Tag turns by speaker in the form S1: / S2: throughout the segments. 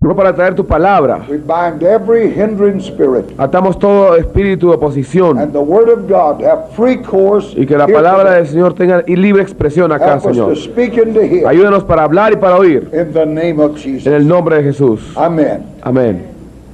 S1: No para traer tu palabra.
S2: We bind every hindering spirit.
S1: Atamos todo espíritu de oposición.
S2: And the word of God have free course.
S1: Y que la palabra del Señor tenga libre expresión acá,
S2: Help us
S1: Señor.
S2: to speak into him.
S1: Ayúdanos para hablar y para oír.
S2: In the name of Jesus.
S1: En el nombre de Jesús.
S2: Amen.
S1: Amén.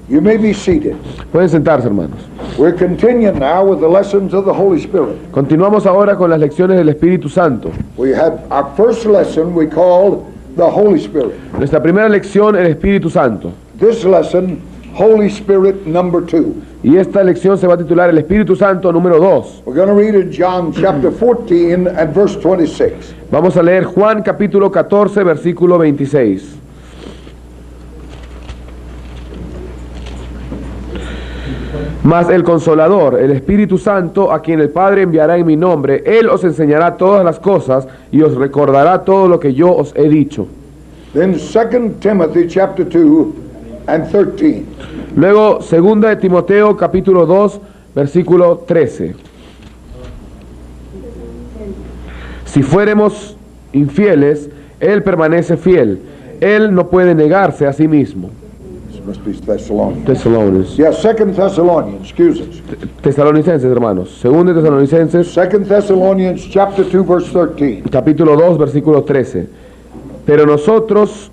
S2: You may be seated.
S1: Pueden sentarse, hermanos.
S2: We're continuing now with the lessons of the Holy Spirit.
S1: Continuamos ahora con las lecciones del Espíritu Santo.
S2: We had our first lesson we called the Holy Spirit.
S1: Nuestra primera lección, el Espíritu Santo.
S2: This lesson, Holy Spirit number 2.
S1: Y esta lección se va a titular el Espíritu Santo número 2.
S2: We're going to read in John chapter 14 and verse 26.
S1: Vamos a leer Juan capítulo 14, versículo 26. Mas el Consolador, el Espíritu Santo, a quien el Padre enviará en mi nombre, Él os enseñará todas las cosas y os recordará todo lo que yo os he dicho.
S2: Then 2 Timothy chapter 2 and 13.
S1: Luego, 2 de Timoteo capítulo 2, versículo 13. Si fuéremos infieles, Él permanece fiel. Él no puede negarse a sí mismo.
S2: This must be Thessalonians.
S1: Tesalonicenses.
S2: Yeah, 2 Thessalonians, excuse us.
S1: Tesalonicenses, hermanos. 2 Tesalonicenses
S2: 2 Thessalonians chapter 2 verse 13.
S1: capítulo 2, versículo 13. Pero nosotros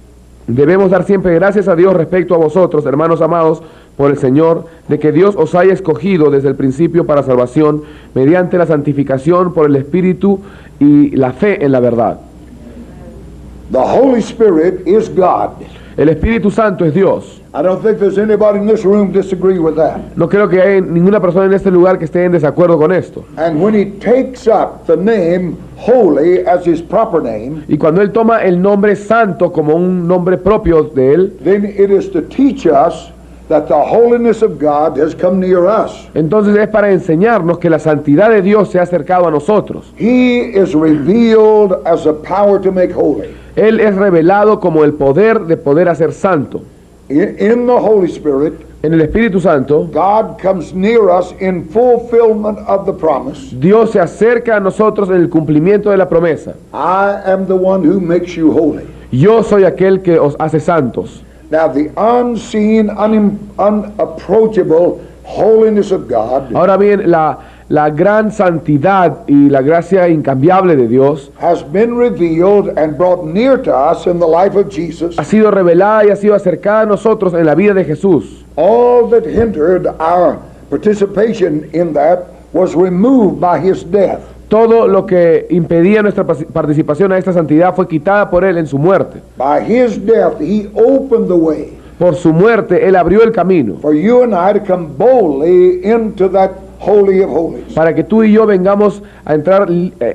S1: debemos dar siempre gracias a Dios respecto a vosotros, hermanos amados, por el Señor, de que Dios os haya escogido desde el principio para salvación, mediante la santificación por el Espíritu y la fe en la verdad.
S2: The Holy Spirit is God.
S1: El Espíritu Santo es Dios.
S2: I don't think there's anybody in this room disagree with that.
S1: No creo que haya ninguna persona en este lugar que esté en desacuerdo con esto.
S2: And when he takes up the name holy as his proper name,
S1: Y cuando Él toma el nombre santo como un nombre propio de Él,
S2: then it is to teach us that the holiness of God has come near us.
S1: entonces es para enseñarnos que la santidad de Dios se ha acercado a nosotros.
S2: He is revealed as a power to make holy.
S1: Él es revelado como el poder de poder hacer santo.
S2: In the Holy Spirit,
S1: En el Espíritu Santo,
S2: God comes near us in fulfillment of the promise.
S1: Dios se acerca a nosotros en el cumplimiento de la promesa.
S2: I am the one who makes you holy.
S1: Yo soy aquel que os hace santos.
S2: Now the unseen, unapproachable holiness of God
S1: Ahora bien, la gran santidad y la gracia incambiable de Dios
S2: has been revealed and brought near to us in the life of Jesus.
S1: ha sido revelada y ha sido acercada a nosotros en la vida de Jesús.
S2: All that hindered our participation in that was removed by his death.
S1: Todo lo que impedía nuestra participación a esta santidad fue quitada por Él en su muerte.
S2: By his death, he opened the way
S1: Por su muerte, Él abrió el camino
S2: for you and I to come boldly into that Holy of Holies.
S1: para que tú y yo vengamos a entrar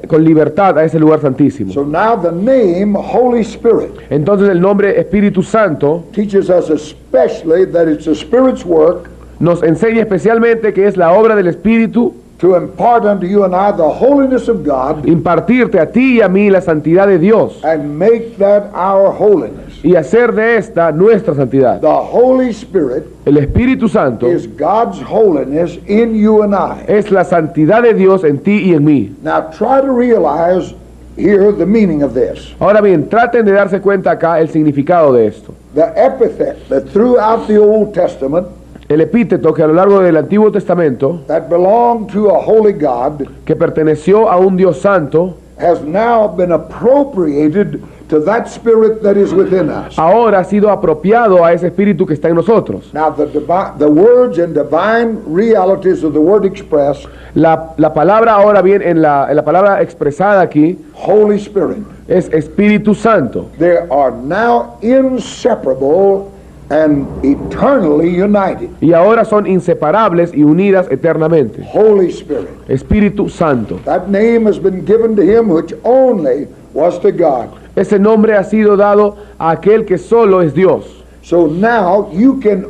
S1: con libertad a ese lugar santísimo.
S2: So now the name Holy Spirit
S1: Entonces el nombre Espíritu Santo
S2: teaches us especially that it's the Spirit's work
S1: nos enseña especialmente que es la obra del Espíritu
S2: to impart unto you and I the holiness of God
S1: impartirte a ti y a mí la santidad de Dios
S2: and make that our holiness.
S1: y hacer de esta nuestra santidad.
S2: The Holy Spirit
S1: El Espíritu Santo
S2: is God's holiness in you and I.
S1: es la santidad de Dios en ti y en mí.
S2: Now try to realize here the meaning of this.
S1: Ahora bien, traten de darse cuenta acá el significado de esto.
S2: The epithet that throughout the Old Testament
S1: El epíteto que a lo largo del Antiguo Testamento,
S2: that belonged to a holy God
S1: que perteneció a un Dios santo,
S2: has now been appropriated to that spirit that is within us.
S1: ahora ha sido apropiado a ese espíritu que está en nosotros.
S2: Now the words and divine realities of the word expressed,
S1: La palabra ahora bien, en la palabra expresada aquí,
S2: Holy Spirit,
S1: es Espíritu Santo.
S2: they are now inseparable and eternally united.
S1: Y ahora son inseparables y unidas eternamente.
S2: Holy Spirit.
S1: Espíritu Santo.
S2: That name has been given to him which only was to God.
S1: Ese nombre ha sido dado a aquel que solo es Dios.
S2: So now you can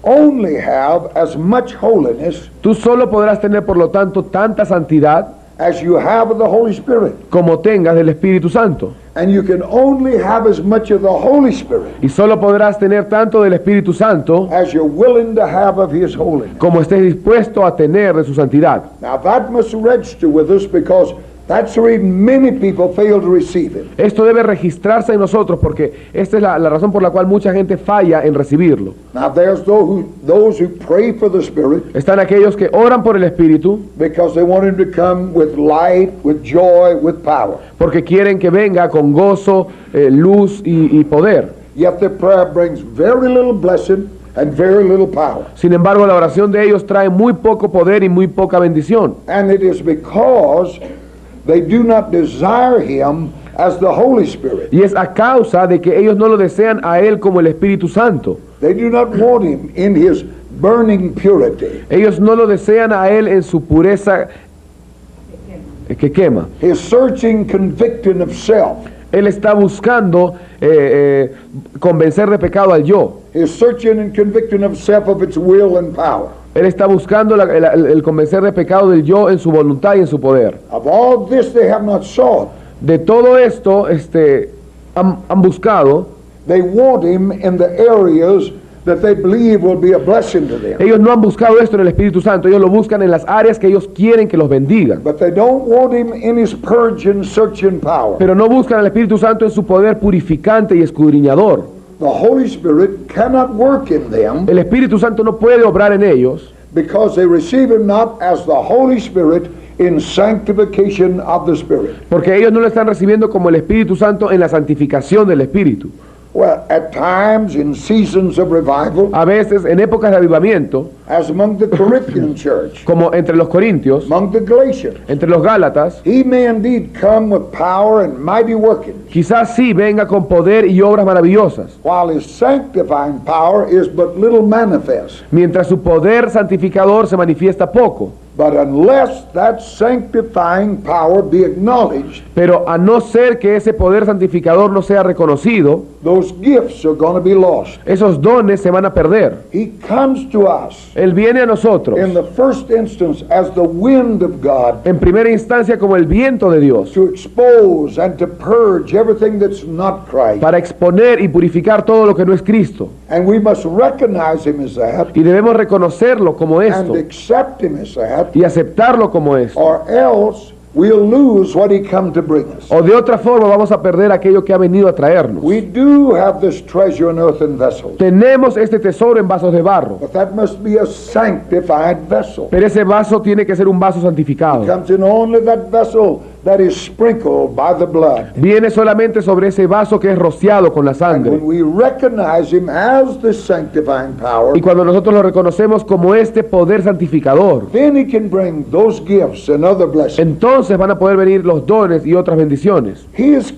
S2: only have as much holiness
S1: Tú solo podrás tener, por lo tanto, tanta santidad
S2: as you have of the Holy Spirit.
S1: como tengas del Espíritu Santo.
S2: And you can only have as much of the Holy Spirit
S1: Y solo podrás tener tanto del Espíritu Santo
S2: as you're willing to have of his holiness.
S1: como estés dispuesto a tener de su santidad.
S2: Now that must register with us because That's the reason many people fail to receive it.
S1: Esto debe registrarse en nosotros porque esta es la razón por la cual mucha gente falla en recibirlo.
S2: Now there's those who pray for the Spirit
S1: Están aquellos que oran por el Espíritu
S2: because they want Him to come with light, with joy, with power.
S1: porque quieren que venga con gozo, luz y poder.
S2: Yet their prayer brings very little blessing and very little power.
S1: Sin embargo, la oración de ellos trae muy poco poder y muy poca bendición.
S2: And it is because they do not desire Him as the Holy Spirit.
S1: Y es a causa de que ellos no lo desean a Él como el Espíritu Santo.
S2: They do not want Him in His burning purity,
S1: Ellos no lo desean a Él en su pureza que quema.
S2: His searching convicting of self,
S1: Él está buscando convencer de pecado al yo.
S2: His searching and convicting of self of its will and power.
S1: Él está buscando el convencer de pecado del yo en su voluntad y en su poder.
S2: Of all this they have not sought.
S1: De todo esto han buscado.
S2: They want Him in the areas that they believe will be a blessing to them.
S1: Ellos no han buscado esto en el Espíritu Santo, ellos lo buscan en las áreas que ellos quieren que los bendigan.
S2: But they don't want Him in His purging, searching power.
S1: Pero no buscan al Espíritu Santo en su poder purificante y escudriñador.
S2: The Holy Spirit cannot work in them
S1: El Espíritu Santo no puede obrar en ellos
S2: because they receive Him not as the Holy Spirit in sanctification of the Spirit.
S1: porque ellos no lo están recibiendo como el Espíritu Santo en la santificación del Espíritu.
S2: Well, at times in seasons of revival,
S1: A veces en épocas de avivamiento,
S2: as among the Corinthian church,
S1: como entre los Corintios,
S2: among the Galatians,
S1: entre los Gálatas,
S2: He may indeed come with power and mighty workings,
S1: quizás sí venga con poder y obras maravillosas,
S2: while His sanctifying power is but little manifest.
S1: mientras su poder santificador se manifiesta poco.
S2: But unless that sanctifying power be acknowledged,
S1: Pero a no ser que ese poder santificador no sea reconocido,
S2: those gifts are going to be lost.
S1: esos dones se van a perder.
S2: He comes to us
S1: Él viene a nosotros,
S2: in the first instance as the wind of God
S1: en primera instancia como el viento de Dios,
S2: to expose and to purge everything that's not Christ.
S1: para exponer y purificar todo lo que no es Cristo.
S2: And we must recognize Him as that
S1: Y debemos reconocerlo como esto
S2: and accept Him as that,
S1: y aceptarlo como esto.
S2: or else we'll lose what He come to bring us.
S1: O de otra forma vamos a perder aquello que ha venido a traernos.
S2: We do have this treasure in earthen vessels,
S1: Tenemos este tesoro en vasos de barro,
S2: but that must be a sanctified vessel.
S1: pero ese vaso tiene que ser un vaso santificado.
S2: Comes in only that vessel that is sprinkled by the blood.
S1: Viene solamente sobre ese vaso que es rociado con la
S2: And
S1: sangre.
S2: when we recognize Him as the sanctifying power,
S1: Y cuando nosotros lo reconocemos como este poder santificador,
S2: then He can bring those gifts and other blessings.
S1: entonces van a poder venir los dones y otras bendiciones.
S2: His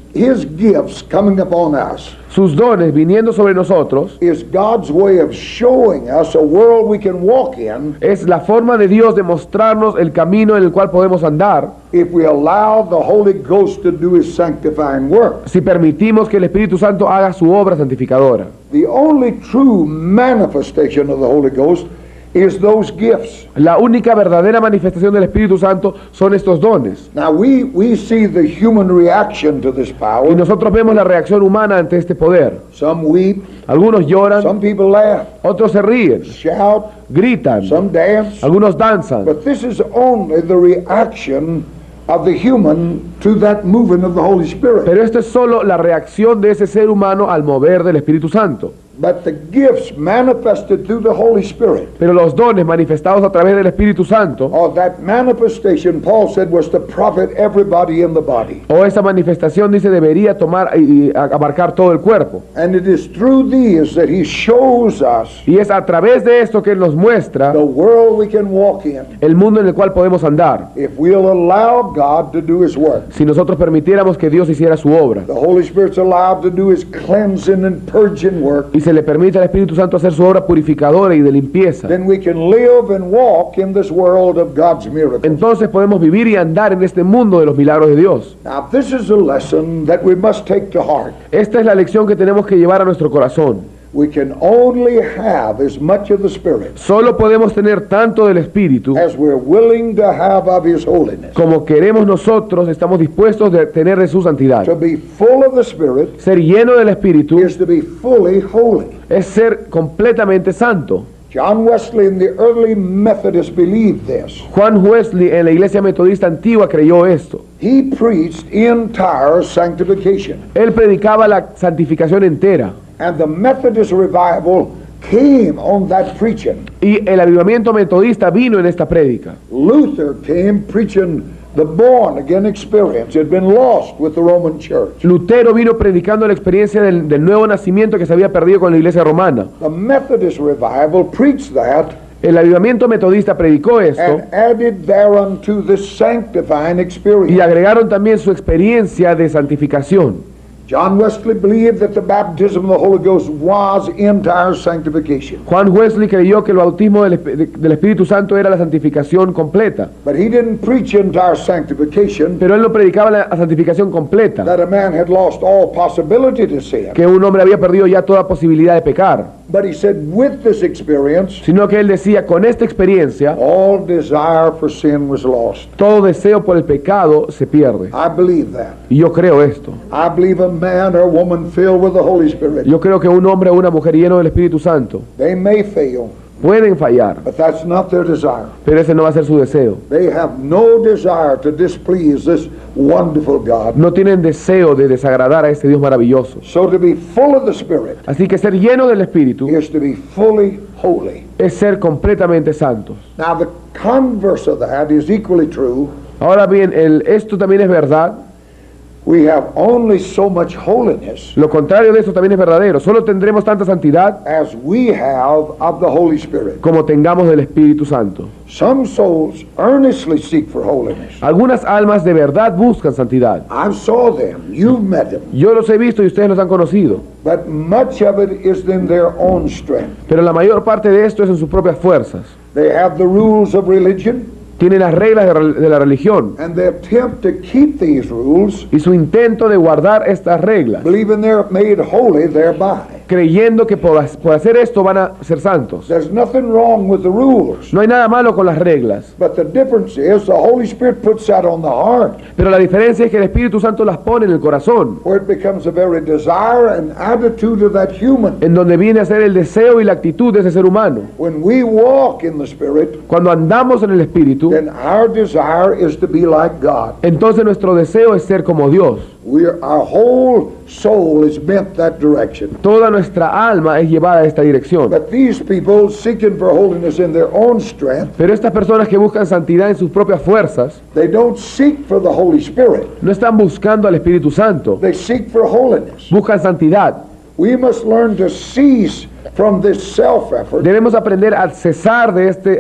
S2: gifts coming upon us
S1: Sus dones viniendo sobre nosotros
S2: is God's way of showing us a world we can walk in
S1: es la forma de Dios de mostrarnos el camino en el cual podemos andar
S2: if we allow the Holy Ghost to do His sanctifying work.
S1: si permitimos que el Espíritu Santo haga su obra santificadora.
S2: The only true manifestation of the Holy Ghost is those gifts.
S1: La única verdadera manifestación del Espíritu Santo son estos dones.
S2: Now we see the human reaction to this
S1: Y
S2: power.
S1: nosotros vemos la reacción humana ante este poder.
S2: Some weep,
S1: Algunos lloran,
S2: some people laugh,
S1: otros se ríen,
S2: shout,
S1: gritan,
S2: some dance.
S1: algunos danzan.
S2: But this is only the reaction of the human to that moving of the Holy Spirit.
S1: Pero esto es solo la reacción de ese ser humano al mover del Espíritu Santo.
S2: But the gifts manifested through the Holy Spirit,
S1: Pero los dones manifestados a través del Espíritu Santo,
S2: or that manifestation, Paul said, was to profit everybody in the body.
S1: o esa manifestación, dice, debería tomar y abarcar todo el cuerpo.
S2: And it is through these that He shows us
S1: Y es a través de esto que Él nos muestra
S2: the world we can walk in
S1: el mundo en el cual podemos andar,
S2: if we'll allow God to do His work.
S1: si nosotros permitiéramos que Dios hiciera su obra.
S2: The Holy Spirit's allowed to do His cleansing and purging work.
S1: Y se le permite al Espíritu Santo hacer su obra purificadora y de limpieza.
S2: Then we can live and walk in this world of God's miracles.
S1: Entonces podemos vivir y andar en este mundo de los milagros de Dios.
S2: Now, this is a lesson that we must take to heart.
S1: Esta es la lección que tenemos que llevar a nuestro corazón.
S2: We can only have as much of the Spirit
S1: Solo podemos tener tanto del Espíritu
S2: as we're willing to have of His holiness.
S1: como queremos nosotros, estamos dispuestos de tener de su santidad.
S2: To be full of the Spirit
S1: Ser lleno del Espíritu
S2: is to be fully holy.
S1: es ser completamente santo.
S2: John Wesley and the early Methodists believed this.
S1: Juan Wesley en la iglesia metodista antigua creyó esto.
S2: He preached entire sanctification.
S1: Él predicaba la santificación entera.
S2: And the Methodist revival came on that preaching.
S1: Y el avivamiento metodista vino en esta prédica.
S2: Luther came preaching the born again experience. It had been lost with the Roman Church.
S1: Lutero vino predicando la experiencia del nuevo nacimiento que se había perdido con la iglesia romana.
S2: The Methodist revival preached that
S1: El avivamiento metodista predicó esto
S2: and added thereunto the sanctifying
S1: y
S2: experience.
S1: agregaron también su experiencia de santificación.
S2: John Wesley believed that the baptism of the Holy Ghost was entire sanctification.
S1: Juan Wesley creyó que el bautismo del Espíritu Santo era la santificación completa,
S2: But he didn't preach entire sanctification,
S1: pero él no predicaba la santificación completa,
S2: that a man had lost all possibility to sin.
S1: que un hombre había perdido ya toda posibilidad de pecar,
S2: But he said, with this experience,
S1: sino que él decía, con esta experiencia,
S2: all desire for sin was lost.
S1: todo deseo por el pecado se pierde.
S2: I believe that.
S1: Y yo creo esto.
S2: I believe a man or woman filled with the Holy Spirit,
S1: Yo creo que un hombre o una mujer lleno del Espíritu Santo
S2: they may fail,
S1: pueden fallar,
S2: but that's not their desire.
S1: pero ese no va a ser su deseo.
S2: They have no desire to displease this wonderful God.
S1: No tienen deseo de desagradar a este Dios maravilloso.
S2: So to be full of the Spirit
S1: Así que ser lleno del Espíritu
S2: is to be fully holy.
S1: es ser completamente santos.
S2: Now the converse of that is equally true.
S1: Ahora bien, esto también es verdad.
S2: We have only so much holiness
S1: Lo contrario de esto también es verdadero. Solo tendremos tanta santidad
S2: as we have of the Holy Spirit.
S1: como tengamos del Espíritu Santo.
S2: Some souls earnestly seek for holiness.
S1: Algunas almas de verdad buscan santidad.
S2: I saw them. You've met them.
S1: Yo los he visto y ustedes los han conocido.
S2: But much of it is in their own strength.
S1: Pero la mayor parte de esto es en sus propias fuerzas.
S2: They have the rules of religion,
S1: Tienen las reglas de la religión
S2: and they attempt to keep these rules,
S1: y su intento de guardar estas reglas,
S2: believing they're made holy thereby.
S1: creyendo que por hacer esto van a ser santos.
S2: There's nothing wrong with the rules,
S1: No hay nada malo con las reglas,
S2: but the difference is the Holy Spirit puts that on the heart,
S1: pero la diferencia es que el Espíritu Santo las pone en el corazón,
S2: where it becomes a very desire and attitude of that human.
S1: en donde viene a ser el deseo y la actitud de ese ser humano.
S2: When we walk in the Spirit,
S1: Cuando andamos en el Espíritu,
S2: then our desire is to be like God.
S1: entonces nuestro deseo es ser como Dios.
S2: Our whole soul is bent that direction.
S1: Toda nuestra alma es llevada a esta dirección.
S2: But these people seeking for holiness in their own strength,
S1: Pero estas personas que buscan santidad en sus propias fuerzas,
S2: they don't seek for the Holy Spirit.
S1: no están buscando al Espíritu Santo,
S2: They seek for holiness.
S1: buscan santidad.
S2: We must learn to cease from this self-effort
S1: Debemos aprender a cesar de este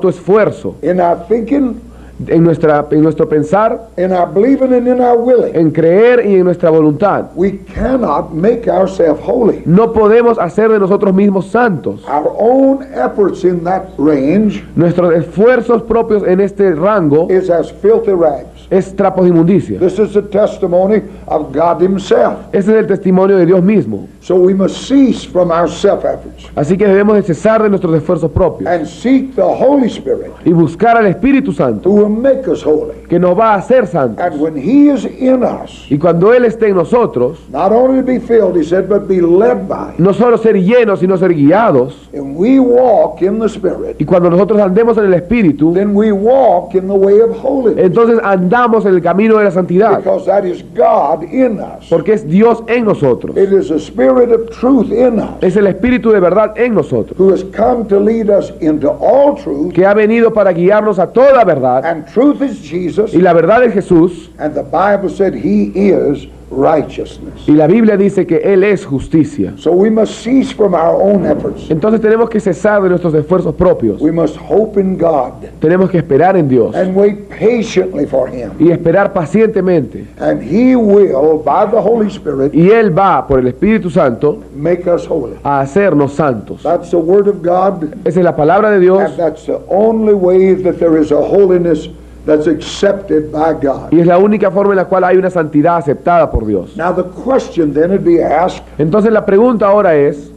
S1: autoesfuerzo
S2: in our thinking,
S1: en nuestro pensar,
S2: in our believing, and in our willing.
S1: en creer y en nuestra voluntad.
S2: We cannot make ourselves holy.
S1: No podemos hacer de nosotros mismos santos.
S2: Our own efforts in that range
S1: Nuestros esfuerzos propios en este rango
S2: is as filthy rags.
S1: es trapos de inmundicia.
S2: This is the testimony of God Himself.
S1: Ese es el testimonio de Dios mismo.
S2: So we must cease from our self-efforts
S1: Así que debemos de cesar de nuestros esfuerzos propios
S2: and seek the Holy Spirit
S1: y buscar al Espíritu Santo,
S2: who will make us holy.
S1: que nos va a hacer santos.
S2: And when He is in us,
S1: Y cuando Él esté en nosotros,
S2: not only to be filled, He said, but be led by Him.
S1: no solo ser llenos, sino ser guiados.
S2: And we walk in the Spirit,
S1: Y cuando nosotros andemos en el Espíritu,
S2: then we walk in the way of holiness,
S1: entonces andamos en el camino de la santidad,
S2: because that is God in us.
S1: porque es Dios en nosotros.
S2: It is the Spirit of truth in us,
S1: Es el Espíritu de verdad en nosotros,
S2: who has come to lead us into all truth,
S1: que ha venido para guiarnos a toda verdad.
S2: and truth is Jesus,
S1: Y la verdad es Jesús.
S2: and the Bible said He is righteousness.
S1: Y la Biblia dice que Él es justicia.
S2: So we must cease from our own efforts.
S1: Entonces tenemos que cesar de nuestros esfuerzos propios.
S2: We must hope in God
S1: Tenemos que esperar en Dios
S2: and wait patiently for Him.
S1: y esperar pacientemente.
S2: And He will, by the Holy Spirit,
S1: Y Él va, por el Espíritu Santo,
S2: make us holy.
S1: a hacernos santos.
S2: That's the Word of God,
S1: Esa es la palabra de Dios
S2: and that's the only way that there is a holiness that's accepted by God.
S1: y es la única forma en la cual hay una santidad aceptada por Dios.
S2: Now the question then would be asked,
S1: Entonces la pregunta ahora es,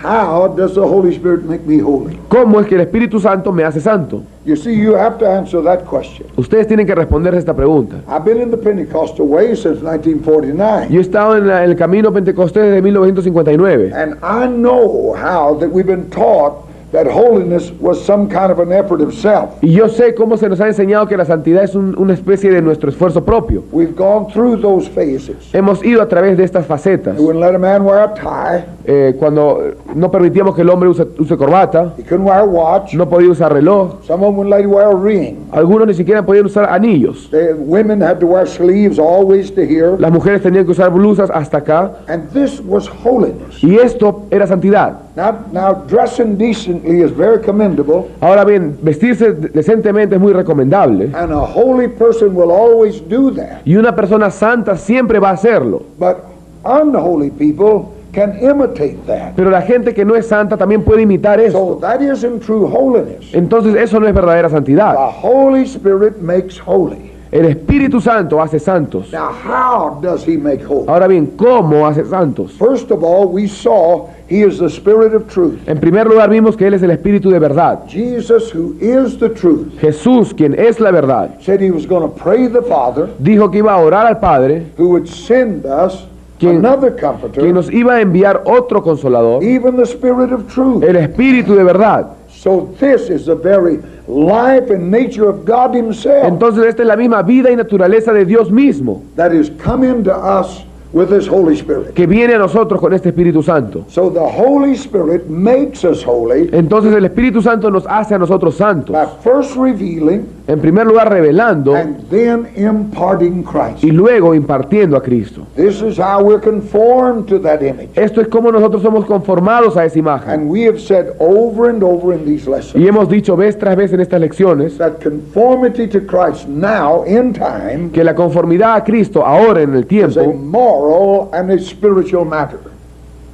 S2: how does the Holy Spirit make me holy?
S1: ¿cómo es que el Espíritu Santo me hace santo?
S2: You see, you have to answer that question.
S1: Ustedes tienen que responder esta pregunta.
S2: I've been in the Pentecostal way since 1949.
S1: Yo he estado en el camino pentecostés desde 1959
S2: And I know how that we've been taught that holiness was some kind of an effort of self.
S1: Y yo sé cómo se nos ha enseñado que la santidad es una especie de nuestro esfuerzo propio.
S2: We've gone through those phases.
S1: Hemos ido a través de estas facetas.
S2: They wouldn't let a man wear a tie.
S1: Cuando no permitíamos que el hombre use corbata,
S2: He couldn't wear a watch.
S1: no podía usar reloj,
S2: Some of them wouldn't let you wear a ring.
S1: algunos ni siquiera podían usar anillos.
S2: The women had to wear sleeves always to here.
S1: Las mujeres tenían que usar blusas hasta acá,
S2: And this was holiness.
S1: y esto era santidad.
S2: Now dressing decently is very commendable,
S1: Ahora bien, vestirse decentemente es muy recomendable,
S2: and a holy person will always do that.
S1: y una persona santa siempre va a hacerlo.
S2: But unholy people can imitate that.
S1: Pero la gente que no es santa también puede imitar
S2: So
S1: eso.
S2: that isn't true holiness.
S1: Entonces eso no es verdadera santidad.
S2: The Holy Spirit makes holy.
S1: El Espíritu Santo hace santos.
S2: Now, how does he make holy?
S1: Ahora bien, ¿cómo hace santos?
S2: First of all, we saw he is the Spirit of truth.
S1: En primer lugar vimos que Él es el Espíritu de verdad.
S2: Jesus, who is the truth,
S1: Jesús, quien es la verdad,
S2: said he was going to pray the Father,
S1: dijo que iba a orar al Padre,
S2: who would send us
S1: quien
S2: another comforter,
S1: nos iba a enviar otro consolador,
S2: even the Spirit of truth.
S1: el Espíritu de verdad.
S2: So this is the very life and nature of God himself
S1: Entonces esta es la misma vida y naturaleza de Dios mismo,
S2: that is coming to us with his Holy Spirit.
S1: que viene a nosotros con este Espíritu Santo.
S2: So the Holy Spirit makes us holy
S1: Entonces el Espíritu Santo nos hace a nosotros santos.
S2: by first revealing
S1: En primer lugar revelando
S2: and then imparting Christ.
S1: y luego impartiendo a Cristo.
S2: This is how we're conformed to that image.
S1: Esto es como nosotros somos conformados a esa imagen.
S2: And we have said over and over in these lessons
S1: Y hemos dicho vez tras vez en estas lecciones
S2: that conformity to Christ now in time
S1: que la conformidad a Cristo ahora en el
S2: is a
S1: tiempo
S2: moral and a spiritual matter.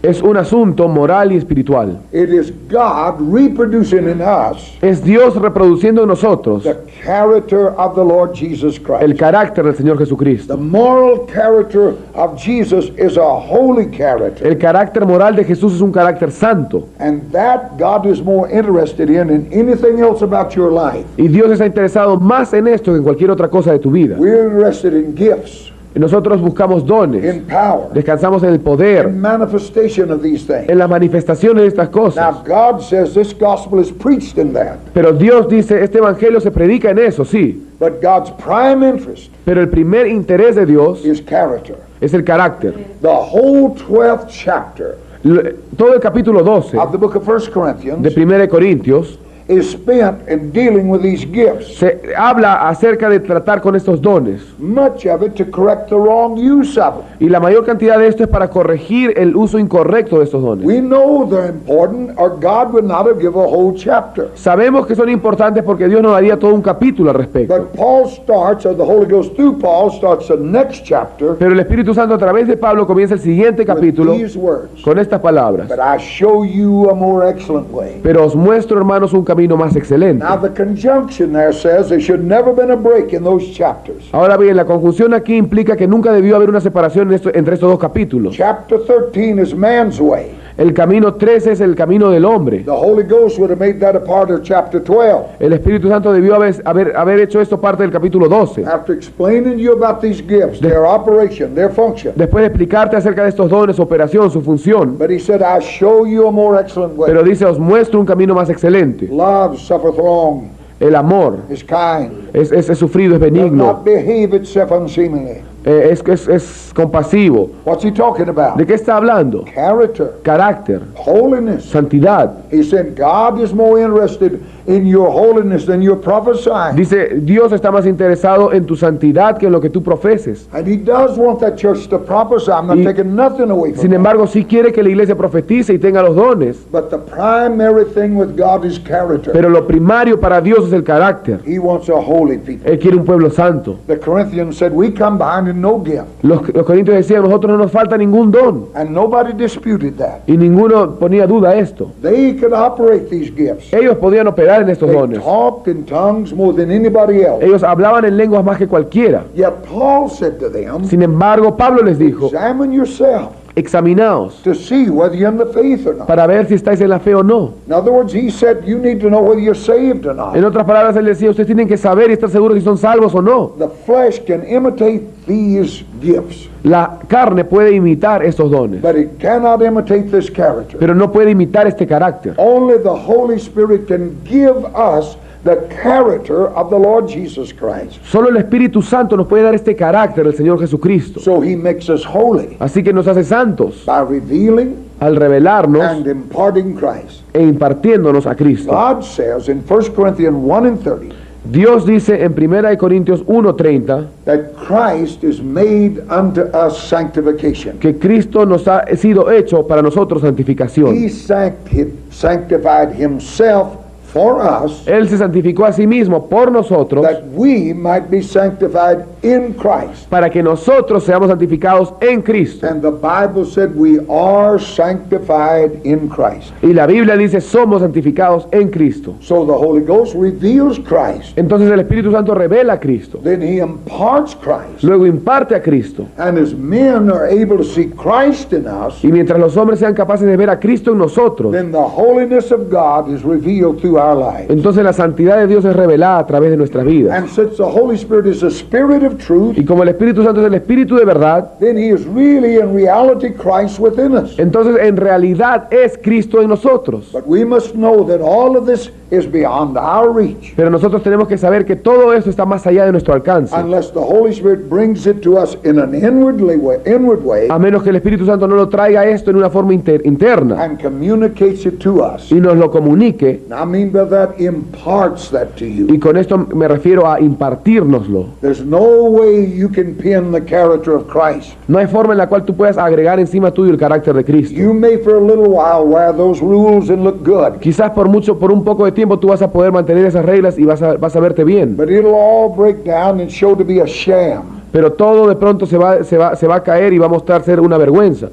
S1: es un asunto moral y espiritual.
S2: It is God reproducing in us
S1: Es Dios reproduciendo en nosotros
S2: the character of the Lord Jesus
S1: el
S2: Christ.
S1: carácter del Señor Jesucristo.
S2: The moral character of Jesus is a holy character.
S1: El carácter moral de Jesús es un carácter santo.
S2: And that God is more interested in than anything else about your life.
S1: Y Dios está interesado más en esto que en cualquier otra cosa de tu vida.
S2: We're interested in gifts,
S1: Y nosotros buscamos dones,
S2: in power,
S1: descansamos en el poder,
S2: in manifestation of these things.
S1: en las manifestaciones de estas cosas.
S2: Now God says this gospel is preached in that.
S1: Pero Dios dice, este evangelio se predica en eso, sí.
S2: But God's prime interest
S1: Pero el primer interés de Dios
S2: is character.
S1: es el carácter.
S2: The whole 12th chapter
S1: Todo el capítulo 12
S2: of the book of 1
S1: de
S2: Corinthians
S1: 1 de Corintios
S2: is spent in dealing with these gifts.
S1: se habla acerca de tratar con estos dones.
S2: Much of it to correct the wrong use of them.
S1: Y la mayor cantidad de esto es para corregir el uso incorrecto de estos dones.
S2: We know they're important, or God would not have given a whole chapter.
S1: Sabemos que son importantes porque Dios nos daría todo un capítulo al respecto.
S2: But Paul starts, or the Holy Ghost through Paul starts the next chapter
S1: Pero el Espíritu Santo a través de Pablo comienza el siguiente
S2: with
S1: capítulo
S2: these words.
S1: con estas palabras.
S2: But I show you a more excellent way.
S1: Pero os muestro, hermanos, un camino más excelente.
S2: Now the conjunction there says there should never been a break in those chapters.
S1: Ahora bien, la conjunción aquí implica que nunca debió haber una separación entre estos dos capítulos.
S2: Chapter 13 is man's way.
S1: El camino 13 es el camino del hombre.
S2: The Holy Ghost would have made that a part of chapter 12.
S1: El Espíritu Santo debió haber hecho esto parte del capítulo 12.
S2: After explaining to you about these gifts, their operation, their function.
S1: Después de explicarte acerca de estos dones, su operación, su función.
S2: But he said, I show you a more excellent way.
S1: Pero dice, os muestro un camino más excelente.
S2: Love suffereth long,
S1: El amor
S2: is kind,
S1: es sufrido, es
S2: does
S1: benigno,
S2: not behave itself unseemly.
S1: es compasivo.
S2: What's he talking about?
S1: ¿De qué está hablando?
S2: Character,
S1: Carácter,
S2: holiness.
S1: santidad.
S2: He said, God is more interested in your holiness than your prophesying.
S1: Dice, Dios está más interesado en tu santidad que en lo que tú profeses.
S2: And he does want that church to prophesy. I'm not
S1: Y-
S2: taking nothing away from
S1: Sin
S2: that.
S1: embargo, sí quiere que la iglesia profetice y tenga los dones.
S2: But the primary thing with God is character.
S1: Pero lo primario para Dios es el carácter.
S2: He wants a holy people.
S1: Él quiere un pueblo santo.
S2: The Corinthians said, we come behind in no gift.
S1: Los corintios decían, nosotros no nos falta ningún don.
S2: And nobody disputed that.
S1: Y ninguno ponía duda esto.
S2: They could operate these gifts.
S1: Ellos podían operar en estos
S2: They
S1: dones.
S2: talked in tongues more than anybody else.
S1: Ellos hablaban en lenguas más que cualquiera.
S2: Yet Paul said to them,
S1: Sin embargo, Pablo les dijo,
S2: examine yourself.
S1: examinaos
S2: to see whether you're in the faith or not.
S1: para ver si estáis en la fe o no.
S2: In other words, he said you need to know whether you're saved or not.
S1: En otras palabras, él decía, ustedes tienen que saber y estar seguros si son salvos o no.
S2: The flesh can imitate these gifts,
S1: La carne puede imitar estos dones,
S2: but it cannot imitate this character.
S1: pero no puede imitar este carácter.
S2: Only the Holy Spirit can give us the character of the Lord Jesus Christ.
S1: Solo el Espíritu Santo nos puede dar este carácter del Señor Jesucristo.
S2: So he makes us holy
S1: Así que nos hace santos
S2: by revealing
S1: al revelarnos
S2: and imparting Christ.
S1: e impartiéndonos a Cristo.
S2: God says in 1 Corinthians 1:30
S1: Dios dice en 1 Corintios 1:30
S2: that Christ is made unto us sanctification.
S1: que Cristo nos ha sido hecho para nosotros santificación.
S2: He sanctified himself for us
S1: Él se santificó a sí mismo por nosotros
S2: that we might be sanctified in Christ.
S1: para que nosotros seamos santificados en Cristo.
S2: And the Bible said we are sanctified in Christ.
S1: Y la Biblia dice somos santificados en Cristo.
S2: So the Holy Ghost reveals Christ.
S1: Entonces el Espíritu Santo revela a Cristo,
S2: Then he imparts Christ.
S1: luego imparte a Cristo.
S2: And as men are able to see Christ in us,
S1: Y mientras los hombres sean capaces de ver a Cristo en nosotros,
S2: then the holiness of God is revealed through our lives.
S1: entonces la santidad de Dios es revelada a través de nuestras vidas.
S2: And since the Holy Spirit is the Spirit of truth,
S1: Y como el Espíritu Santo es el Espíritu de verdad,
S2: then he is really in reality Christ within us.
S1: entonces en realidad es Cristo en nosotros.
S2: But we must know that all of this is beyond our reach
S1: Pero nosotros tenemos que saber que todo esto está más allá de nuestro alcance.
S2: unless the Holy Spirit brings it to us in an inward way
S1: A menos que el Espíritu Santo no lo traiga esto en una forma interna
S2: and communicates it to us.
S1: y nos lo comunique.
S2: I mean by that imparts that to you.
S1: Y con esto me refiero a impartírnoslo.
S2: There's no way you can pin the character of Christ.
S1: No hay forma en la cual tú puedas agregar encima tuyo el carácter de Cristo.
S2: You may for a little while wear those rules and look good,
S1: Quizás por un poco de tiempo tú vas a poder mantener esas reglas y vas a verte bien.
S2: but it'll all break down and show to be a sham.
S1: Pero todo de pronto se va a caer y va a mostrar ser una vergüenza.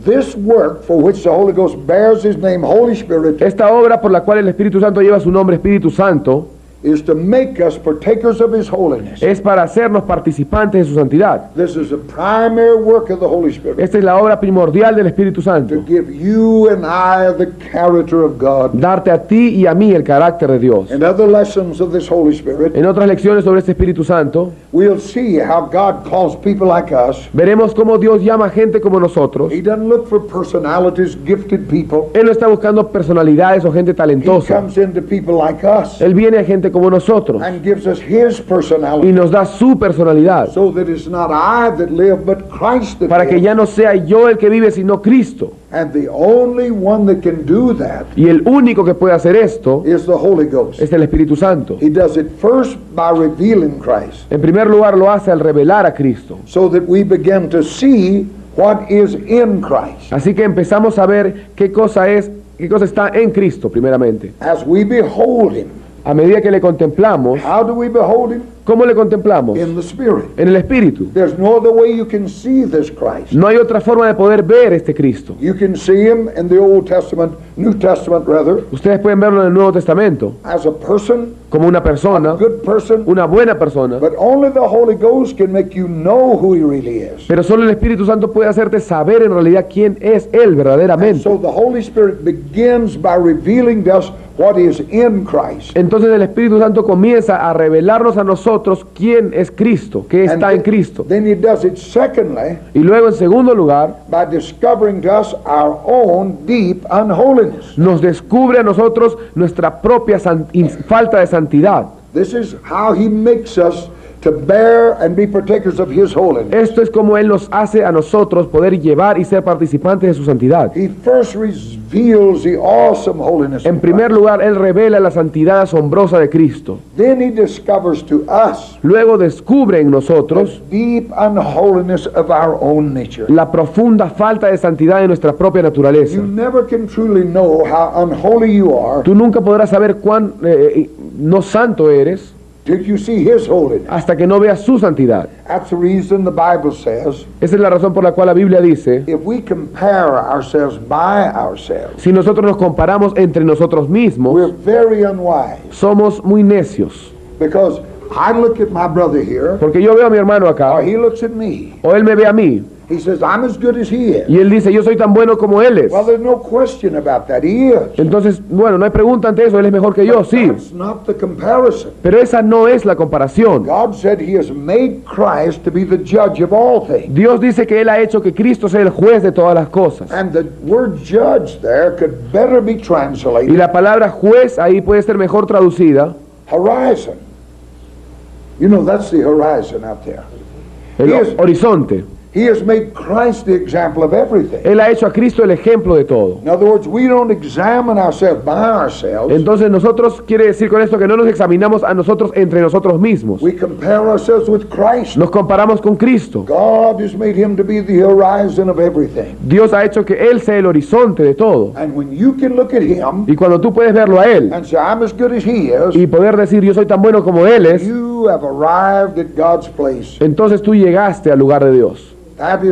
S2: This work for which the Holy Ghost bears his name, Holy Spirit,
S1: Esta obra por la cual el Espíritu Santo lleva su nombre, Espíritu Santo,
S2: is to make us partakers of his holiness.
S1: es para hacernos participantes de su santidad.
S2: This is the primary work of the Holy Spirit,
S1: Esta es la obra primordial del Espíritu
S2: to
S1: Santo.
S2: give you and I the character of God.
S1: Darte a ti y a mí el carácter de Dios.
S2: In other lessons of this Holy Spirit,
S1: En otras lecciones sobre este Espíritu Santo,
S2: we'll see how God calls people like us.
S1: veremos cómo Dios llama a gente como nosotros.
S2: He doesn't look for personalities, gifted people.
S1: Él no está buscando personalidades o gente
S2: He
S1: talentosa.
S2: comes into people like us
S1: Él viene a gente como nosotros
S2: and gives us his
S1: y
S2: personality,
S1: nos da su personalidad
S2: so that it's not I that live, but Christ that
S1: para que
S2: lives.
S1: ya no sea yo el que vive, sino Cristo.
S2: And the only one that can do that
S1: Y el único que puede hacer esto
S2: is the Holy Ghost.
S1: es el Espíritu Santo.
S2: He does it first by revealing Christ,
S1: En primer lugar lo hace al revelar a Cristo.
S2: so that we begin to see what is in Christ.
S1: Así que empezamos a ver qué cosa está en Cristo primeramente.
S2: As we behold him,
S1: A medida que le contemplamos,
S2: how do we behold him?
S1: ¿cómo le contemplamos?
S2: In the Spirit.
S1: En el Espíritu.
S2: There's no other way you can see this Christ.
S1: No hay otra forma de poder ver este Cristo.
S2: You can see him in the Old Testament, New Testament rather,
S1: Ustedes pueden verlo en el Nuevo Testamento
S2: as a person,
S1: como una persona,
S2: good person,
S1: una buena persona,
S2: but only the Holy Ghost can make you know who he really is.
S1: pero solo el Espíritu Santo puede hacerte saber en realidad quién es Él
S2: And
S1: verdaderamente.
S2: so the Holy Spirit begins by revealing to us what is in Christ.
S1: Entonces el Espíritu Santo comienza a revelarnos a nosotros quién es Cristo, qué
S2: And
S1: está en Cristo.
S2: then he does it secondly
S1: Y luego en segundo lugar,
S2: by discovering to us our own deep unholiness.
S1: nos descubre a nosotros nuestra propia falta de santidad.
S2: This is how he makes us to bear and be partakers of his holiness.
S1: Esto es como Él nos hace a nosotros poder llevar y ser participantes de su santidad.
S2: He first reveals the awesome holiness
S1: En
S2: of
S1: primer
S2: Christ.
S1: lugar, Él revela la santidad asombrosa de Cristo.
S2: Then he discovers to us
S1: Luego descubre en nosotros
S2: the deep unholiness of our own nature.
S1: la profunda falta de santidad de nuestra propia naturaleza.
S2: You never can truly know how unholy you are
S1: Tú nunca podrás saber cuán no santo eres
S2: till you see his holiness.
S1: hasta que no veas su santidad.
S2: That's the reason the Bible says
S1: Esa es la razón por la cual la Biblia dice,
S2: if we compare ourselves by ourselves,
S1: si nosotros nos comparamos entre nosotros mismos,
S2: we're very unwise.
S1: somos muy necios.
S2: Because I look at my brother here,
S1: Porque yo veo a mi hermano acá,
S2: or he looks at me,
S1: o él me ve a mí,
S2: He says, I'm as good as he is.
S1: Y él dice, yo soy tan bueno como él es.
S2: Well, there's no question about that. He is.
S1: Entonces, bueno, no hay pregunta ante eso, él es mejor que yo, sí.
S2: That's not the comparison.
S1: Pero esa no es la comparación.
S2: God said he has made Christ to be the judge of all things.
S1: Dios dice que él ha hecho que Cristo sea el juez de todas las cosas.
S2: And the word judge there could better be
S1: Y
S2: translated
S1: la palabra juez ahí puede ser mejor traducida,
S2: horizon. You know, that's the horizon out there.
S1: el
S2: Yes.
S1: horizonte.
S2: He has made Christ the example of everything.
S1: Él ha hecho a Cristo el ejemplo de todo.
S2: In other words, we don't examine ourselves by ourselves.
S1: Entonces nosotros, quiere decir con esto que no nos examinamos a nosotros entre nosotros mismos.
S2: We compare ourselves with Christ.
S1: Nos comparamos con Cristo.
S2: God has made him to be the horizon of everything.
S1: Dios ha hecho que Él sea el horizonte de todo.
S2: And when you can look at him
S1: Y cuando tú puedes verlo a Él
S2: and say, I'm as good as he is,
S1: y poder decir yo soy tan bueno como Él es,
S2: you have arrived at God's place.
S1: entonces tú llegaste al lugar de Dios.
S2: That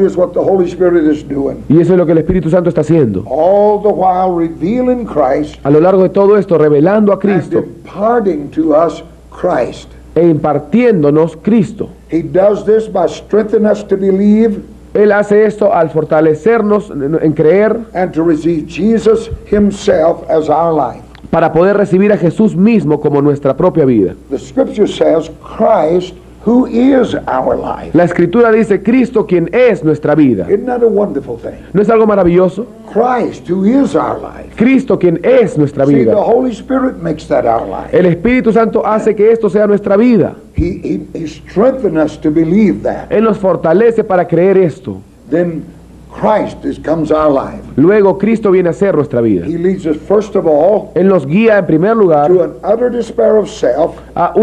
S2: is what the Holy Spirit is doing.
S1: Y eso es lo que el Espíritu Santo está haciendo.
S2: All the while revealing Christ
S1: A lo largo de todo esto, revelando a
S2: and
S1: Cristo
S2: imparting to us Christ.
S1: e impartiéndonos Cristo.
S2: He does this by strengthening us to believe
S1: Él hace esto al fortalecernos en creer
S2: and to receive Jesus himself as our life.
S1: para poder recibir a Jesús mismo como nuestra propia vida.
S2: The scripture says Christ, who is our life.
S1: La Escritura dice Cristo quien es nuestra vida.
S2: Isn't that a wonderful thing?
S1: ¿No es algo maravilloso?
S2: Christ, who is our life.
S1: Cristo quien es nuestra
S2: See, the
S1: vida.
S2: Holy Spirit makes that our life.
S1: El Espíritu Santo hace que esto sea nuestra vida.
S2: He strengthens us to believe that.
S1: Él nos fortalece para creer esto.
S2: Then Christ becomes our life.
S1: Luego Cristo viene a ser nuestra vida.
S2: He leads us first of all
S1: Él nos guía en primer lugar
S2: to an utter despair of self,
S1: a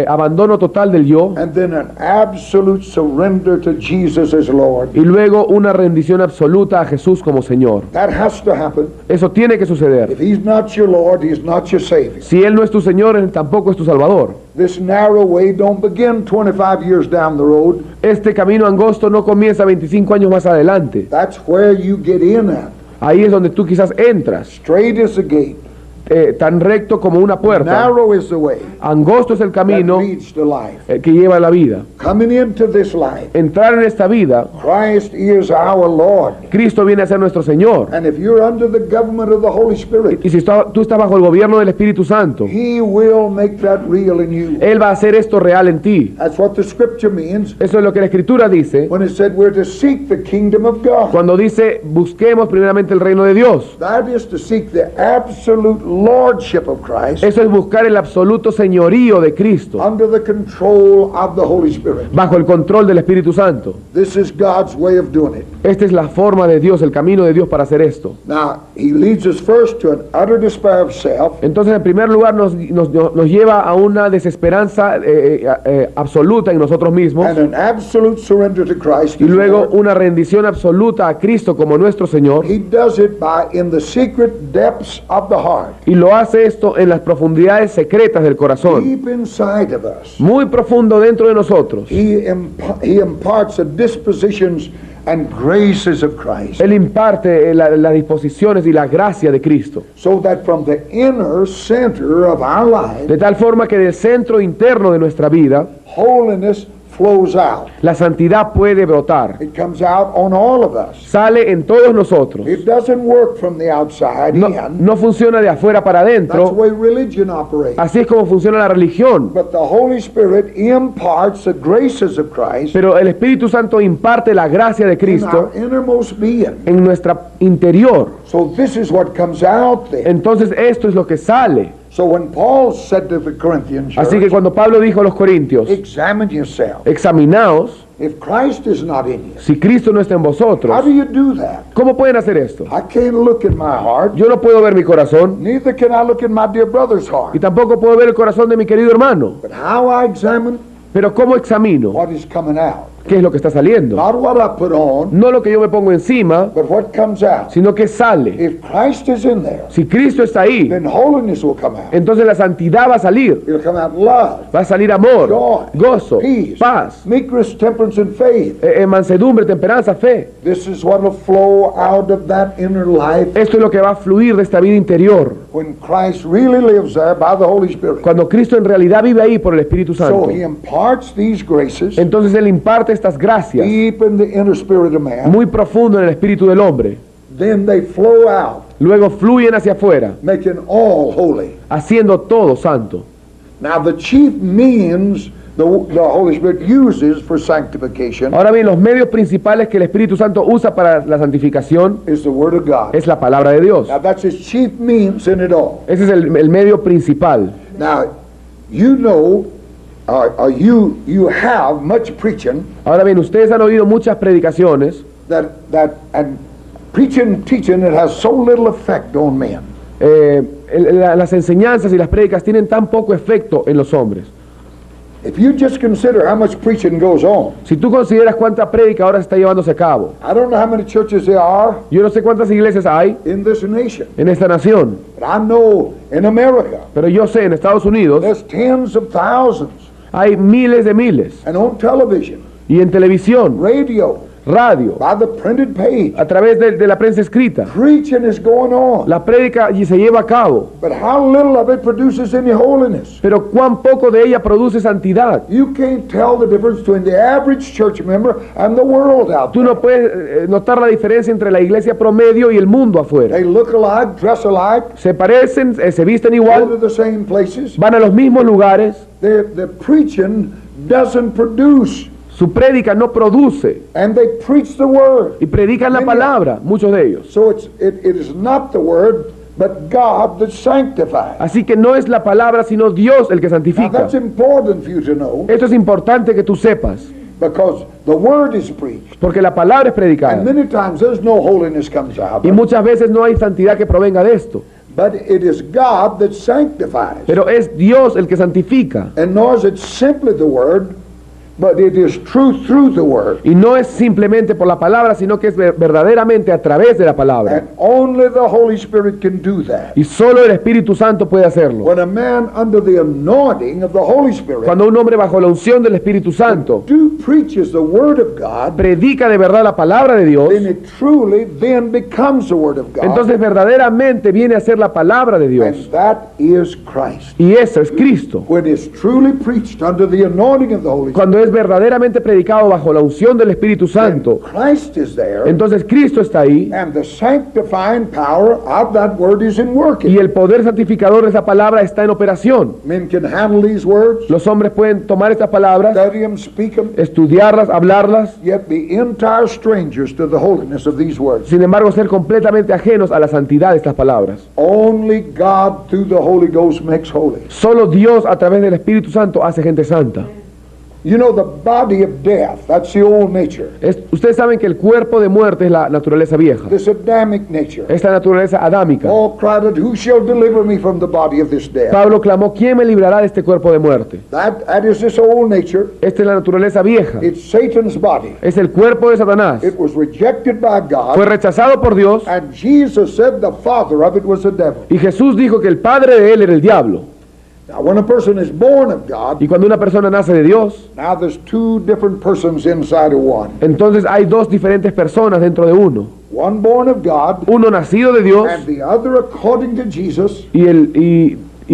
S1: abandono total del yo
S2: and then an absolute surrender to Jesus as Lord.
S1: y luego una rendición absoluta a Jesús como Señor.
S2: That has to happen.
S1: Eso tiene que suceder.
S2: If he's not your Lord, he's not your Savior.
S1: Si Él no es tu Señor, Él tampoco es tu Salvador.
S2: This narrow way don't begin 25 years down the road.
S1: Este camino angosto no comienza 25 años más adelante.
S2: That's where you get in at.
S1: Ahí es donde tú quizás entras,
S2: Straight is the gate.
S1: tan recto como una puerta.
S2: Narrow is the way
S1: Angosto es el
S2: that
S1: camino
S2: leads to life.
S1: que lleva a la vida.
S2: Coming into this life,
S1: Entrar en esta vida,
S2: Christ is our Lord.
S1: Cristo viene a ser nuestro Señor.
S2: And if you're under the government of the Holy Spirit,
S1: Y si tú estás bajo el gobierno del Espíritu Santo,
S2: he will make that real in you.
S1: Él va a hacer esto real en ti.
S2: That's what the scripture means
S1: Eso es lo que la Escritura dice
S2: when it said we're to seek the kingdom of God.
S1: cuando dice busquemos primeramente el reino de Dios.
S2: That is to seek the absolute lordship of Christ
S1: Eso es buscar el absoluto señorío de Cristo
S2: under the control of the Holy Spirit.
S1: bajo el control del Espíritu Santo.
S2: This is God's way of doing it.
S1: Esta es la forma de Dios, el camino de Dios para hacer esto.
S2: Now, he leads us first to an utter despair of self,
S1: Entonces, en primer lugar, nos lleva a una desesperanza absoluta en nosotros mismos
S2: and an absolute surrender to Christ.
S1: y
S2: as
S1: luego
S2: Lord.
S1: una rendición absoluta a Cristo como nuestro Señor.
S2: He does it by in the secret depths of the heart,
S1: Y lo hace esto en las profundidades secretas del corazón,
S2: deep inside of us.
S1: muy profundo dentro de nosotros.
S2: He imparts the dispositions and graces of Christ,
S1: Él imparte las disposiciones y la gracia de Cristo,
S2: so that from the inner center of our life,
S1: de tal forma que del centro interno de nuestra vida,
S2: holiness flows out.
S1: la santidad puede brotar.
S2: It comes out on all of us.
S1: Sale en todos nosotros.
S2: It doesn't work from the outside
S1: No,
S2: in.
S1: no funciona de afuera para
S2: That's the
S1: adentro.
S2: way religion operates.
S1: Así es como funciona la religión.
S2: But the Holy Spirit imparts the graces of Christ
S1: Pero el Espíritu Santo imparte la gracia de
S2: in
S1: Cristo
S2: our innermost being.
S1: en nuestra interior.
S2: So this is what comes out there.
S1: Entonces esto es lo que sale.
S2: So when Paul said to the Corinthians,
S1: Así que cuando Pablo dijo a los corintios,
S2: examine yourself.
S1: examinaos,
S2: If Christ is not in you,
S1: si Cristo no está en
S2: how
S1: vosotros,
S2: do you do that?
S1: ¿cómo pueden hacer esto?
S2: I can't look in my heart.
S1: Yo no puedo ver mi corazón,
S2: Neither can I look in my dear brother's
S1: y
S2: heart.
S1: tampoco puedo ver el corazón de mi querido hermano.
S2: But how I examine
S1: Pero ¿cómo examino
S2: what is coming out.
S1: qué es lo que está saliendo?
S2: Not what I put on,
S1: No lo que yo me pongo encima,
S2: but what comes out.
S1: sino que sale.
S2: If Christ is in there,
S1: Si Cristo está ahí,
S2: then holiness will come out.
S1: entonces la santidad va a salir.
S2: It'll come out love,
S1: Va a salir amor,
S2: joy,
S1: gozo,
S2: peace,
S1: paz,
S2: meekness, temperance, and faith.
S1: mansedumbre, temperanza, fe.
S2: This is what will flow out of that inner life
S1: Esto es lo que va a fluir de esta vida interior.
S2: when Christ really lives there by the Holy Spirit.
S1: Cuando Cristo en realidad vive ahí por el Espíritu
S2: So
S1: Santo.
S2: he imparts these graces
S1: Entonces Él imparte imparte estas gracias
S2: deep in the inner spirit of man,
S1: muy profundo en el espíritu del hombre,
S2: then they flow out,
S1: luego fluyen hacia afuera,
S2: making all holy.
S1: haciendo todo santo.
S2: Now the chief means the Holy Spirit uses for sanctification
S1: Ahora bien, los medios principales que el Espíritu Santo usa para la santificación
S2: is the Word of God.
S1: es la palabra de Dios.
S2: Now that's his chief means in it all.
S1: Ese es el medio principal.
S2: Now, you know, you have much preaching
S1: Ahora bien, ustedes han oído muchas predicaciones
S2: and preaching, teaching, it has so little effect on men.
S1: las enseñanzas y las prédicas tienen tan poco efecto en los hombres.
S2: If you just consider how much preaching goes on,
S1: Si tú consideras cuánta prédica ahora se está llevándose a cabo,
S2: I don't know how many churches there are
S1: yo no sé cuántas iglesias hay
S2: in this nation,
S1: en esta nación,
S2: but I know in America
S1: pero yo sé en Estados Unidos
S2: there's tens of thousands,
S1: hay miles de miles,
S2: and on television,
S1: y en televisión,
S2: radio,
S1: radio,
S2: by the printed page,
S1: a través de la prensa escrita,
S2: preaching is going on.
S1: la prédica y se lleva a cabo,
S2: But how little of it produces any holiness.
S1: pero cuán poco de ella produce santidad.
S2: You can't tell the difference between the average church member and the world out
S1: Tú
S2: there.
S1: no puedes notar la diferencia entre la iglesia promedio y el mundo afuera.
S2: They look alike, dress alike,
S1: Se parecen, se visten
S2: go
S1: igual,
S2: to the same places.
S1: van a los mismos lugares,
S2: The preaching doesn't produce,
S1: su prédica no produce,
S2: and they preach the word.
S1: y predican la palabra, muchos de ellos.
S2: So it is not the word, but God that sanctifies.
S1: Así que no es la palabra, sino Dios el que
S2: Now
S1: santifica.
S2: that's important for you to know,
S1: Esto es importante que tú sepas,
S2: because the word is preached,
S1: porque la palabra es
S2: and
S1: predicada,
S2: many times there's no holiness comes out.
S1: y muchas veces no hay santidad que provenga de esto,
S2: But it is God that sanctifies.
S1: pero es Dios el que santifica,
S2: And nor is it simply the word, but it is truth through the word.
S1: y no es simplemente por la palabra, sino que es verdaderamente a través de la palabra,
S2: And only the Holy Spirit can do that.
S1: y solo el Espíritu Santo puede hacerlo.
S2: When a man under the anointing of the Holy Spirit
S1: Cuando un hombre bajo la unción del Espíritu Santo
S2: preaches the word of God,
S1: predica de verdad la palabra de Dios,
S2: then it truly then becomes the word of God.
S1: entonces verdaderamente viene a ser la palabra de Dios,
S2: And that is Christ.
S1: y eso es Cristo.
S2: When it's truly preached under the anointing of the Holy Spirit,
S1: Cuando es verdaderamente predicado bajo la unción del Espíritu Santo,
S2: Christ is there,
S1: entonces Cristo está ahí,
S2: and the sanctifying power of that word is in working.
S1: y el poder santificador de esa palabra está en operación.
S2: Men can handle these words,
S1: Los hombres pueden tomar estas palabras,
S2: study them, speak them,
S1: estudiarlas, hablarlas,
S2: yet be entire strangers to the holiness of these words.
S1: sin embargo ser completamente ajenos a la santidad de estas palabras.
S2: Only God through the Holy Ghost makes holy.
S1: Solo Dios a través del Espíritu Santo hace gente santa.
S2: You know, the body of death, that's the old nature,
S1: Ustedes saben que el cuerpo de muerte es la naturaleza vieja,
S2: this Adamic nature.
S1: esta naturaleza adámica.
S2: Paul cried out, who shall deliver me from the body of this death?
S1: Pablo clamó, ¿quién me librará de este cuerpo de muerte?
S2: That is this old nature.
S1: Esta es la naturaleza vieja,
S2: It's Satan's body.
S1: es el cuerpo de Satanás.
S2: It was rejected by
S1: Fue
S2: God,
S1: rechazado por Dios,
S2: and Jesus said the father of it was the devil.
S1: y Jesús dijo que el padre de él era el diablo.
S2: Now, when a person is born of God,
S1: Y cuando una persona nace de Dios,
S2: now there's two different persons inside of one.
S1: entonces hay dos diferentes personas dentro de uno.
S2: One born of God,
S1: Uno nacido de Dios
S2: and the other, according to Jesus,
S1: y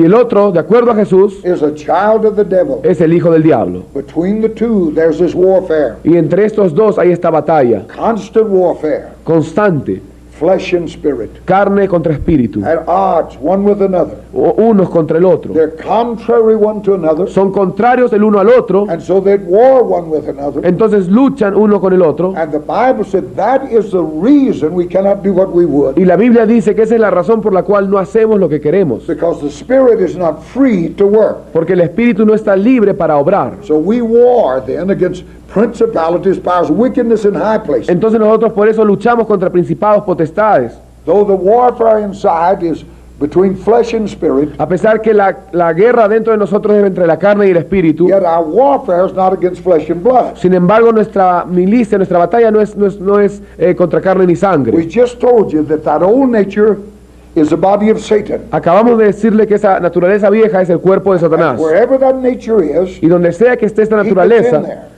S1: el otro, de acuerdo a Jesús,
S2: is a child of the devil.
S1: es el hijo del diablo.
S2: Between the two, there's this warfare,
S1: Y entre estos dos hay esta batalla
S2: constant warfare,
S1: constante,
S2: flesh and spirit,
S1: carne contra espíritu,
S2: at odds one with another.
S1: unos contra el otro.
S2: They're contrary one to another,
S1: Son contrarios el uno al otro,
S2: and so they war one with another.
S1: entonces luchan uno con el otro.
S2: And the Bible said that is the reason we cannot do what we would,
S1: Y la Biblia dice que esa es la razón por la cual no hacemos lo que queremos,
S2: because the spirit is not free to work.
S1: porque el espíritu no está libre para obrar.
S2: So we war then against principalities, powers, wickedness in high places.
S1: Entonces nosotros por eso luchamos contra principados, potestades,
S2: Though the warfare inside is between flesh and spirit,
S1: a pesar que la guerra dentro de nosotros es entre la carne y el espíritu.
S2: yet our warfare is not against flesh and blood.
S1: Sin embargo, nuestra milicia, nuestra batalla no es contra carne ni
S2: We
S1: sangre.
S2: just told you that old nature is the body of Satan.
S1: Acabamos de decirle que esa naturaleza vieja es el cuerpo de Satanás.
S2: Wherever that nature is,
S1: Y donde sea que esté esta
S2: keep it in
S1: naturaleza,
S2: there.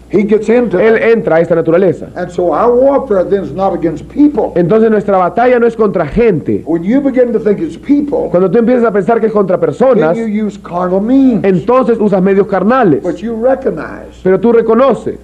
S2: He gets into
S1: Él
S2: that.
S1: entra a esta naturaleza.
S2: And so our warfare then is not against people.
S1: Entonces nuestra batalla no es contra gente.
S2: When you begin to think it's people,
S1: Cuando tú empiezas a pensar que es contra
S2: then
S1: personas,
S2: you use carnal means.
S1: entonces usas medios carnales.
S2: But you recognize,
S1: Pero tú reconoces.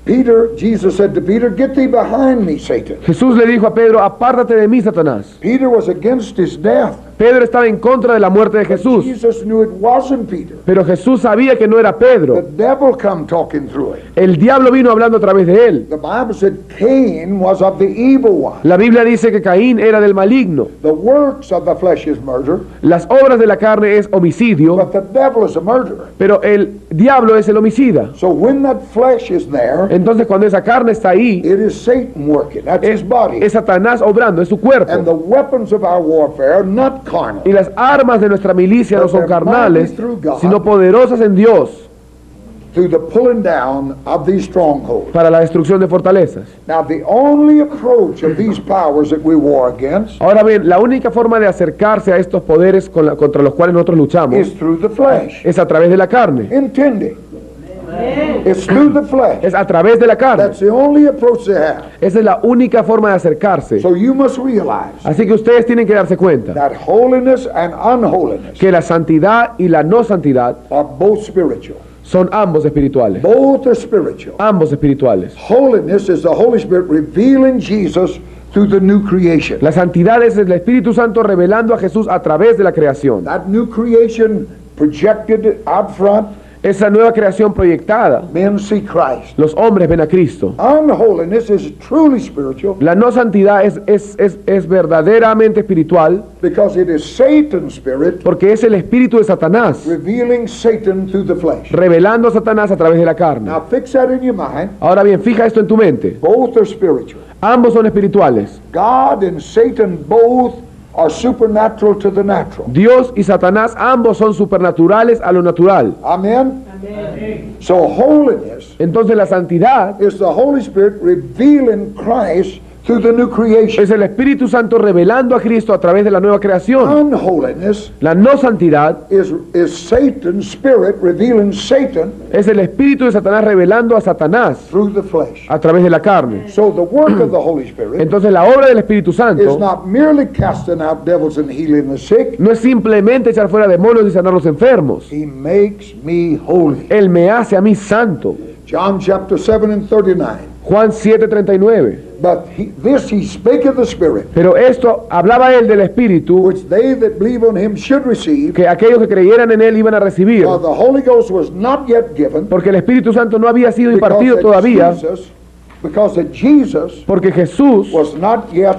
S2: Peter, Jesus said to Peter, "Get thee behind me, Satan."
S1: Jesús le dijo a Pedro, apártate de mí, Satanás.
S2: Peter was against his death.
S1: Pedro estaba en contra de la muerte de Jesús.
S2: Jesus knew it wasn't Peter.
S1: Pero Jesús sabía que no era
S2: The
S1: Pedro.
S2: devil come talking through it.
S1: El diablo vino hablando a través de él.
S2: The Bible said Cain was of the evil one.
S1: La Biblia dice que Caín era del maligno.
S2: The works of the flesh is murder,
S1: Las obras de la carne es homicidio,
S2: but the devil is a murderer.
S1: pero el diablo es el homicida.
S2: So when that flesh is there,
S1: Entonces cuando esa carne está ahí,
S2: it is Satan working. That's his body.
S1: es Satanás obrando, es su
S2: And
S1: cuerpo.
S2: the weapons of our warfare are not carnal.
S1: Y las armas de nuestra milicia no son carnales, sino poderosas en Dios
S2: Through the pulling down of these strongholds.
S1: para la destrucción de fortalezas.
S2: Now, the only approach of these powers that we war against
S1: Ahora bien, la única forma de acercarse a estos poderes contra los cuales nosotros luchamos
S2: is through the flesh.
S1: es a través de la carne.
S2: Intending. It's through the flesh.
S1: Es a través de la carne.
S2: That's the only approach they have.
S1: Esa es la única forma de acercarse.
S2: So you must realize
S1: Así que ustedes tienen que darse cuenta
S2: that holiness and unholiness
S1: que la santidad y la no santidad
S2: are both spiritual.
S1: son ambos espirituales.
S2: Both are spiritual.
S1: Ambos espirituales.
S2: Holiness is the Holy Spirit revealing Jesus through the new creation.
S1: La santidad es el Espíritu Santo revelando a Jesús a través de la creación.
S2: That new creation projected out front,
S1: Esa nueva creación proyectada,
S2: men see Christ.
S1: los hombres ven a Cristo.
S2: Unholiness is truly spiritual
S1: La no santidad es verdaderamente espiritual
S2: because it is Satan's spirit
S1: porque es el espíritu de Satanás
S2: revealing Satan through the flesh.
S1: revelando a Satanás a través de la carne.
S2: Now fix that in your mind.
S1: Ahora bien, fija esto en tu mente.
S2: Both are spiritual.
S1: Ambos son espirituales.
S2: God and Satan both are supernatural to the natural.
S1: Dios y Satanás ambos son supernaturales a lo natural.
S2: Amen? So holiness
S1: Entonces la santidad
S2: is the Holy Spirit revealing Christ through the new creation.
S1: es el Espíritu Santo revelando a Cristo a través de la nueva creación.
S2: Unholiness
S1: La no santidad
S2: is Satan's spirit revealing Satan
S1: es el espíritu de Satanás revelando a Satanás
S2: through the flesh.
S1: a través de la carne.
S2: So the work of the Holy Spirit
S1: Entonces la obra del Espíritu
S2: is
S1: Santo
S2: not merely casting out devils and healing the sick.
S1: no es simplemente echar fuera demonios y sanar los enfermos.
S2: He makes me holy.
S1: Él me hace a mí santo.
S2: John chapter 7 and 39.
S1: Juan 7:39.
S2: But this he spake of the Spirit,
S1: Pero esto hablaba él del Espíritu
S2: which they that believe on him should receive,
S1: que aquellos que creyeran en él iban a recibir,
S2: for the Holy Ghost was not yet given,
S1: porque el Espíritu Santo no había sido
S2: because
S1: impartido todavía,
S2: that Jesus
S1: porque Jesús
S2: was not yet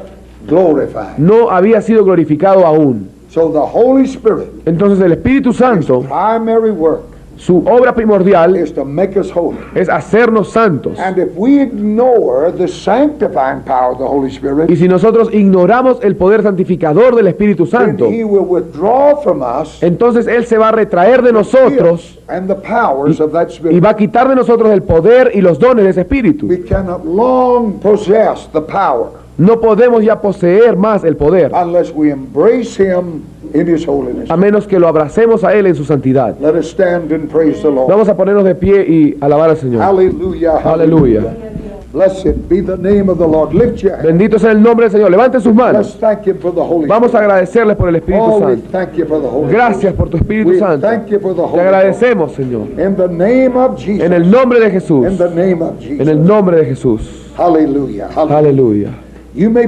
S2: glorified.
S1: no había sido glorificado aún.
S2: So the Holy Spirit,
S1: Entonces el Espíritu Santo,
S2: primary work
S1: su obra primordial
S2: is to make us holy.
S1: es hacernos santos.
S2: And if we ignore the sanctifying power of the Holy Spirit,
S1: Y si nosotros ignoramos el poder santificador del Espíritu
S2: then
S1: Santo,
S2: he will withdraw from us
S1: entonces Él se va a retraer de nosotros
S2: and the powers of that
S1: y
S2: Spirit.
S1: va a quitar de nosotros el poder y los dones de ese Espíritu.
S2: We cannot long possess the power
S1: No podemos ya poseer más el poder,
S2: unless we embrace him in his holiness.
S1: a menos que lo abracemos a Él en su santidad.
S2: Let us stand and praise the Lord.
S1: Vamos a ponernos de pie y alabar al Señor.
S2: Hallelujah.
S1: Aleluya.
S2: Blessed be the name of the Lord. Lift your hand.
S1: Bendito sea el nombre del Señor. Levanten sus
S2: Let's
S1: manos.
S2: thank him for the Holy
S1: Vamos a
S2: Spirit.
S1: agradecerles por el Espíritu
S2: Oh, we
S1: Santo.
S2: thank you for the Holy
S1: Gracias por tu Espíritu
S2: We
S1: Santo.
S2: thank you for the
S1: Te
S2: Holy
S1: agradecemos, Señor.
S2: Spirit. In the name of Jesus.
S1: En el nombre de Jesús.
S2: In the name of
S1: En el
S2: Jesus.
S1: nombre de Jesús.
S2: Hallelujah. Hallelujah.
S1: Aleluya.
S2: You may